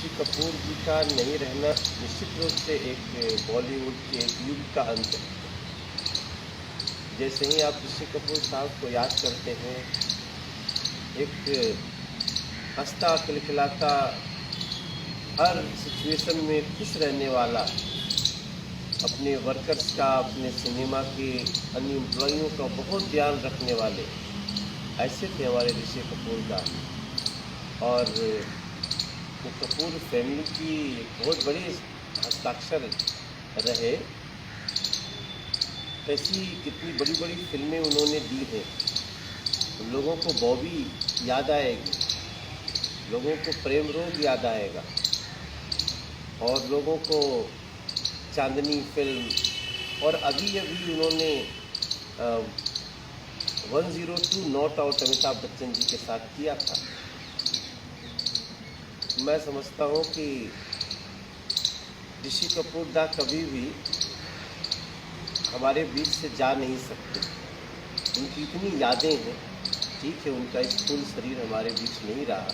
ऋषि कपूर जी का नहीं रहना निश्चित रूप से एक बॉलीवुड के एक युग का अंत है। जैसे ही आप ऋषि कपूर साहब को याद करते हैं, एक हंसता खिलखिलाता, हर सिचुएशन में खुश रहने वाला, अपने वर्कर्स का, अपने सिनेमा के अन्य एम्प्लॉइयों का बहुत ध्यान रखने वाले, ऐसे थे हमारे ऋषि कपूर का। और वो कपूर फैमिली की बहुत बड़ी हस्ताक्षर रहे। ऐसी कितनी बड़ी बड़ी फिल्में उन्होंने दी हैं। लोगों को बॉबी याद आएगी, लोगों को प्रेम रोग याद आएगा, और लोगों को चांदनी फिल्म, और अभी अभी उन्होंने 102 नॉट आउट अमिताभ बच्चन जी के साथ किया था। मैं समझता हूँ कि ऋषि कपूर दा कभी भी हमारे बीच से जा नहीं सकते। उनकी इतनी यादें हैं। ठीक है, उनका स्थूल शरीर हमारे बीच नहीं रहा।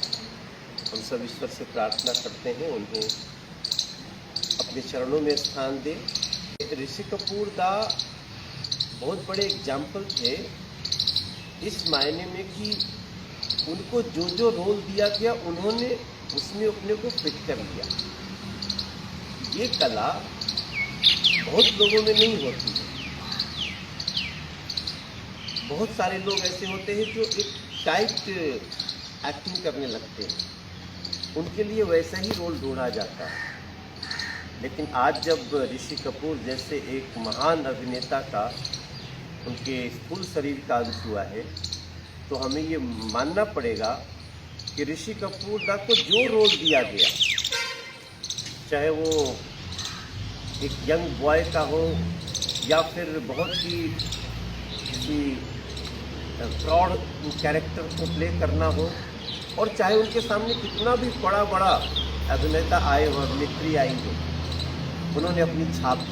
हम सब ईश्वर से प्रार्थना करते हैं उन्हें अपने चरणों में स्थान दे। ऋषि कपूर दा बहुत बड़े एग्जाम्पल थे इस मायने में कि उनको जो जो रोल दिया गया उन्होंने उसमें अपने को फिट कर लिया। ये कला बहुत लोगों में नहीं होती है। बहुत सारे लोग ऐसे होते हैं जो एक टाइट एक्टिंग करने लगते हैं, उनके लिए वैसा ही रोल ढूंढा जाता है। लेकिन आज जब ऋषि कपूर जैसे एक महान अभिनेता का उनके स्थूल शरीर का अंत हुआ है, तो हमें ये मानना पड़ेगा कि ऋषि कपूर दा को जो रोल दिया गया, चाहे वो एक यंग बॉय का हो या फिर बहुत ही किसी प्रौढ़ कैरेक्टर को प्ले करना हो, और चाहे उनके सामने कितना भी बड़ा बड़ा अभिनेता आए हो, अभिनेत्री आई हो, उन्होंने अपनी छाप